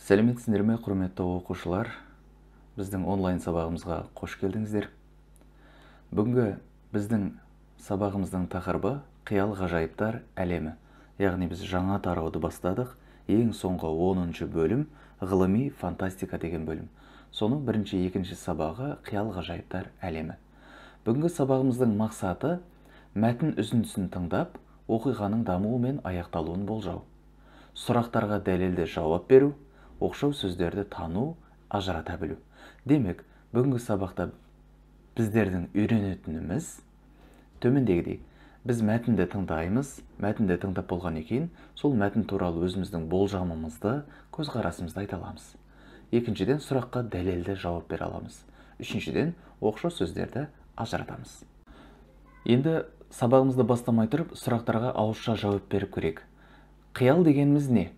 Сәлеметсіздер ме, құрметті оқушылар? Біздің онлайн сабағымызға қош келдіңіздер. Бүгінгі біздің сабағымыздың тақырыбы қиял ғажайыптар әлемі. Яғни біз жаңа тарауды бастадық. Ең соңғы 10-шы бөлім ғылыми фантастика деген бөлім. Соның бірінші, екінші сабағы қиял ғажайыптар әлемі. Бүгінгі сабағымыздың мақсаты мәтін үзіндісін тыңдап, оқиғаның дамуы мен аяқталуын болжау. Сұрақтарға дәлелді жауап беру, оқшау сөздерді тану, ажырата білу. Демек, бүгінгі сабақта біздердің үйренетініміз төмендегідей. Біз мәтінді тыңдаймыз, мәтінді тыңдап болғаннан кейін, сол мәтін туралы өзіміздің болжамымызды, көзқарасымызды айта аламыз. Екіншіден, сұраққа дәлелді жауап бере аламыз. Үшіншіден, оқшау сөздерді ажыратамыз. Енді сабағымызды бастамай тұрып, сұрақтарға ауызша жауап беріп көрейік. Қиял дегеніміз не?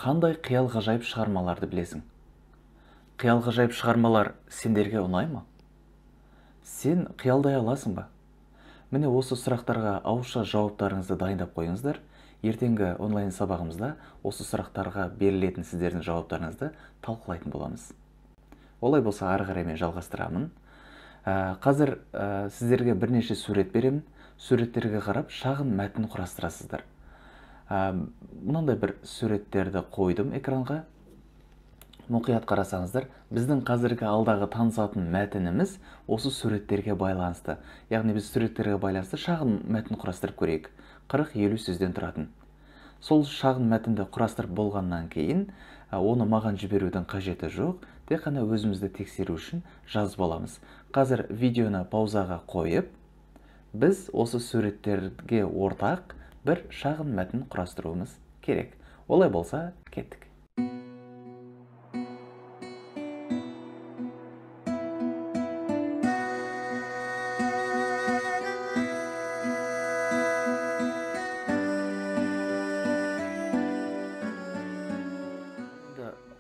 Қандай қиял ғажайып шығармаларды білесің? Қиял ғажайып шығармалар сендерге ұнай ма? Сен қиялдай аласың ба? Міне осы сұрақтарға ауызша жауаптарыңызды дайындап қойыңыздар. Ертеңгі онлайн сабағымызда осы сұрақтарға берілетін сіздердің жауаптарыңызды талқылайтын боламыз. Олай болса, ары қарай мен жалғастырамын. Қазір сіздерге бірнеше сурет беремін. Суреттерге қарап шағын мәтін құрастырасыздар. Мынандай бір суреттерді қойдым экранға. Мұқият қарасаңыздар, біздің қазіргі алдағы танысатын мәтініміз осы суреттерге байланысты. Яғни біз суреттерге байланысты шағын мәтін құрастырып көрейік. 40-50 сөзден тұратын. Сол шағын мәтінді құрастырып болғаннан кейін, оны маған жіберудің қажеті жоқ. Тек қана өзімізді тексеру үшін жазып аламыз. Қазір видеоны паузаға қойып, біз осы суреттерге ортақ бір шағын мәтін құрастыруымыз керек. Олай болса, кеттік.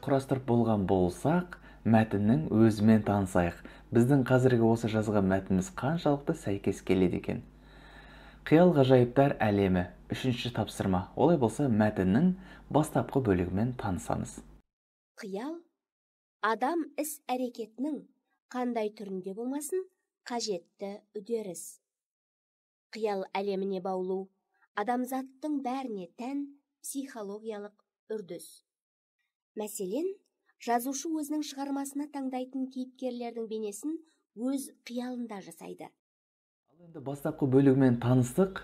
Құрастырып болған болсақ, мәтіннің өзімен танысайық. Біздің қазіргі осы жазған мәтініміз қаншалықты сәйкес келеді екен? Қиял ғажайыптар әлемі, 3-ші тапсырма. Олай болса, мәтіннің бастапқы бөлігімен танысамыз. Қиял адам іс-әрекетінің қандай түрінде болмасын, қажетті үдеріс. Қиял әлеміне баулу адамзаттың бәріне тән психологиялық үрдіс. Мәселен, жазушы өзінің шығармасына таңдайтын кейіпкерлердің бейнесін өз қиялында жасайды. Енді бастапқы бөлігімен таныстық.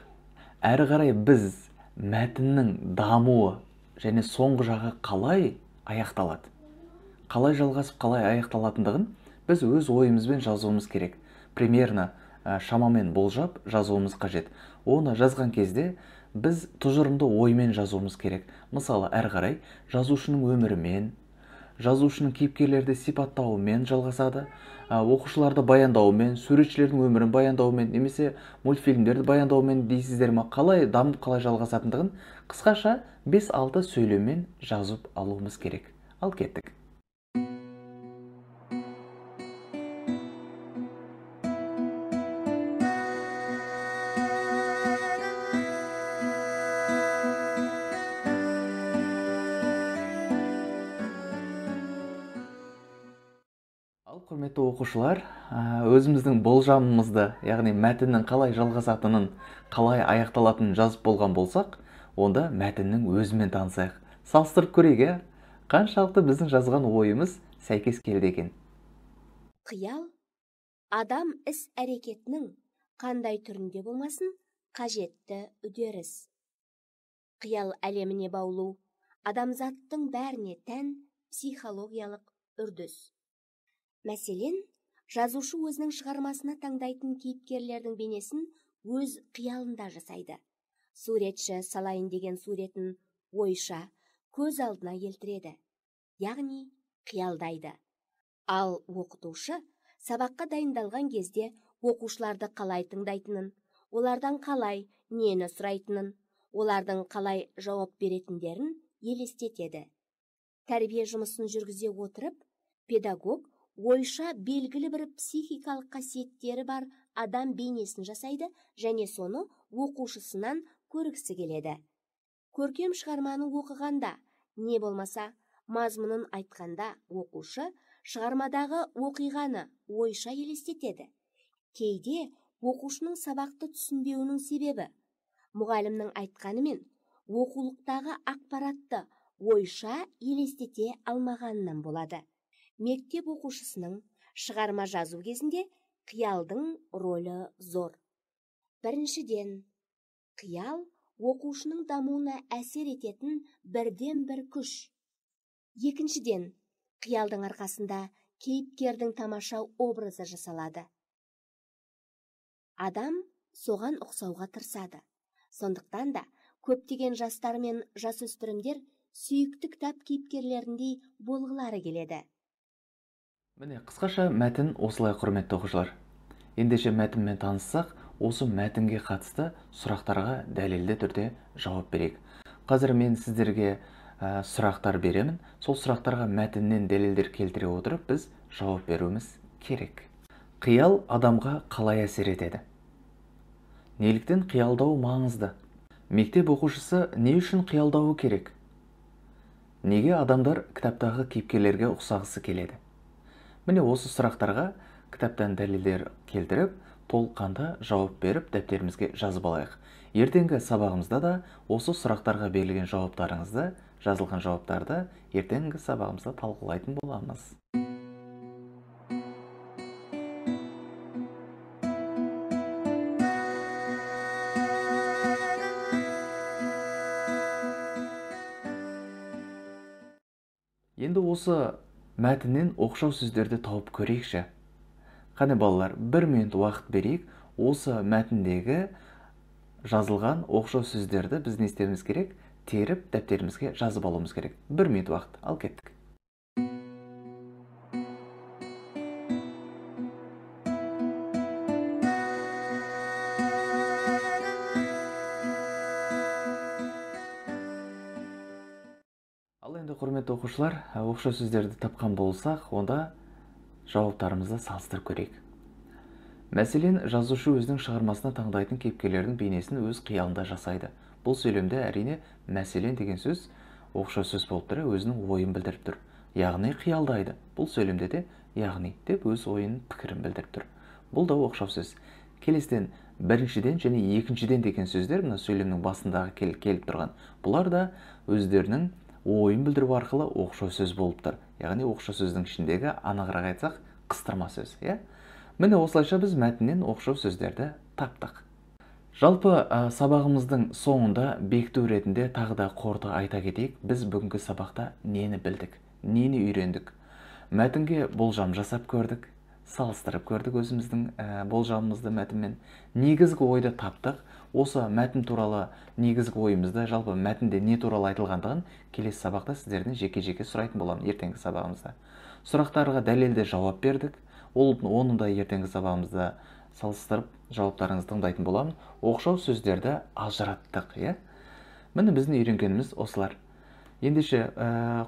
Әрі қарай біз мәтіннің дамуы және соңғы жағы қалай аяқталады, қалай жалғасып, қалай аяқталатындығын біз өз ойымызбен жазуымыз керек. Примерно шамамен болжап жазуымыз қажет. Оны жазған кезде біз тұжырымды оймен жазуымыз керек. Мысалы, әрі қарай жазушының өмірімен, жазушының кейіпкерлерді сипаттауымен жалғасады, оқушыларды баяндауымен, суретшілердің өмірін баяндауымен, немесе мультфильмдерді баяндауымен дейсіздер ме? Қалай дамып, қалай жалғасатындығын қысқаша 5-6 сөйлеммен жазып алуымыз керек. Ал кеттік. Құрметті оқушылар, өзіміздің болжамымызды, яғни мәтіннің қалай жалғасатынын, қалай аяқталатынын жазып болған болсақ, онда мәтіннің өзімен танысайық. Салыстырып көрейік, қаншалықты біздің жазған ойымыз сәйкес келді екен. Қиял адам іс-әрекетінің қандай түрінде болмасын, қажетті үдеріс. Қиял әлеміне баулу адамзаттың бәріне тән психологиялық үрдіс. Мәселен, жазушы өзінің шығармасына таңдайтын кейіпкерлердің бейнесін өз қиялында жасайды. Суретші салайын деген суретін ойша көз алдына келтіреді, яғни қиялдайды. Ал оқытушы сабаққа дайындалған кезде оқушыларды қалай тыңдайтынын, олардан қалай нені сұрайтынын, олардың қалай жауап беретіндерін елестетеді. Тәрбие жұмысын жүргізе отырып, педагог ойша белгілі бір психикалық қасиеттері бар адам бейнесін жасайды және соны оқушысынан көргісі келеді. Көркем шығарманы оқығанда, не болмаса, Мазмұнын айтқанда оқушы шығармадағы оқиғаны ойша елестетеді. Кейде оқушының сабақты түсінбеуінің себебі мұғалімнің айтқанымен оқулықтағы ақпаратты ойша елестете алмағанынан болады. Мектеп оқушысының шығарма жазу кезінде қиялдың рөлі зор. Біріншіден, қиял оқушының дамуына әсер ететін бірден бір күш. Екіншіден, қиялдың арқасында кейіпкердің тамаша образы жасалады. Адам соған ұқсауға тырысады. Сондықтан да көптеген жастар мен жасөспірімдер сүйікті кітап кейіпкерлеріндей болғылары келеді. Міне, қысқаша мәтін осылай, құрметті оқушылар. Ендеше мәтінмен таныссақ, осы мәтінге қатысты сұрақтарға дәлелді түрде жауап берейік. Қазір мен сіздерге сұрақтар беремін. Сол сұрақтарға мәтіннен дәлелдер келтіре отырып, біз жауап беруіміз керек. Қиял адамға қалай әсер етеді? Неліктен қиялдау маңызды? Мектеп оқушысы не үшін қиялдауы керек? Неге адамдар кітаптағы кейіпкерлерге ұқсағысы келеді? Міне осы сұрақтарға кітаптан дәлелдер келтіріп, толыққанды жауап беріп, дәптерімізге жазып алайық. Ертеңгі сабағымызда да осы сұрақтарға берілген жауаптарыңызды, жазылған жауаптарды ертеңгі сабағымызда талқылайтын боламыз. Енді осы мәтіннен оқшау сөздерді тауып көрейікші. Қане балалар, 1 минут уақыт берейік. Осы мәтіндегі жазылған оқшау сөздерді біз не істеуіміз керек? Теріп, дәптерімізге жазып алуымыз керек. 1 минут уақыт. Ал кеттік. Ал енді, құрметті оқушылар, оқшау сөздерді тапқан болсақ, онда жауаптарымызды салыстырып көрейік. Мәселен, жазушы өзінің шығармасына таңдайтын кейіпкерлердің бейнесін өз қиялында жасайды. Бұл сөйлемде әрине мәселен деген сөз оқшау сөз болып тұр, өзінің ойын білдіріп тұр. Яғни қиялдайды. Бұл сөйлемде де яғни деп өз ойын пікірін білдіріп тұр. Бұл да оқшау сөз. Келестен біріншіден және екіншіден деген сөздер мына сөйлемнің басындағы келіп тұрған. Бұлар да өздерінің ойын білдіру арқылы оқшау сөз болып тұр. Яғни оқшау сөздің ішіндегі, анығырақ айтсақ, қыстырма сөз. Міне осылайша біз мәтіннен оқшау сөздерді таптық. Жалпы сабағымыздың соңында бекіту ретінде тағы да қорыта айта кетейік. Біз бүгінгі сабақта нені білдік, нені үйрендік? Мәтінге болжам жасап көрдік, салыстырып көрдік өзіміздің болжамымызды мәтінмен. Негізгі ойды таптық. Осы мәтін туралы негізгі ойымызды, жалпы мәтінде не туралы айтылғандығын келесі сабақта сіздерден жеке-жеке сұрайтын боламын ертеңгі сабағымызда. Сұрақтарға дәлелді жауап бердік. Оны да ертеңгі сабағымызда салыстырып жауаптарыңызды тыңдайтын боламын. Оқшау сөздерді ажыраттық, Міне біздің үйренгеніміз осылар. Ендеше,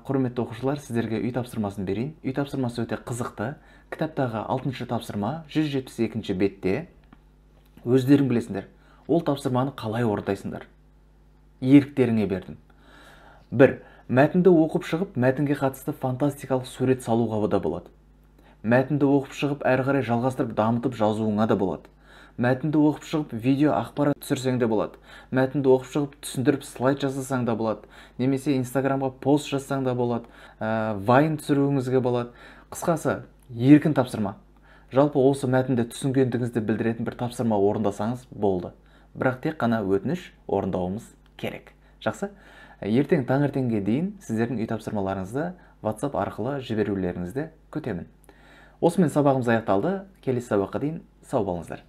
құрметті оқушылар, сіздерге үй тапсырмасын берейін. Үй тапсырмасы өте қызықты. Кітаптағы 6-шы тапсырма 172-ші бетте. Өздерің білесіңдер. Ол тапсырманы қалай орындайсыңдар? Еріктеріңе бердім. 1. Мәтінді оқып шығып, мәтінге қатысты фантастикалық сурет салуға да болады. Мәтінді оқып шығып, әрі қарай жалғастырып, дамытып жазуыңа да болады. Мәтінді оқып шығып, видео ақпарат түсірсең де болады. Мәтінді оқып шығып, түсіндіріп, слайд жасасаң да болады. Немесе Инстаграмға пост жазсаң да болады. Вайн түсіруіңізге болады. Қысқасы, еркін тапсырма. Жалпы осы мәтінді түсінгендігіңізді білдіретін бір тапсырма орындасаңыз болды. Бірақ тек қана өтініш орындауымыз керек. Жақсы? Ертең таңертеңге дейін сіздердің үй тапсырмаларыңызды WhatsApp арқылы жіберулеріңізді күтемін. Осымен сабағымыз аяқталды. Келесі сабаққа дейін сау болыңыздар.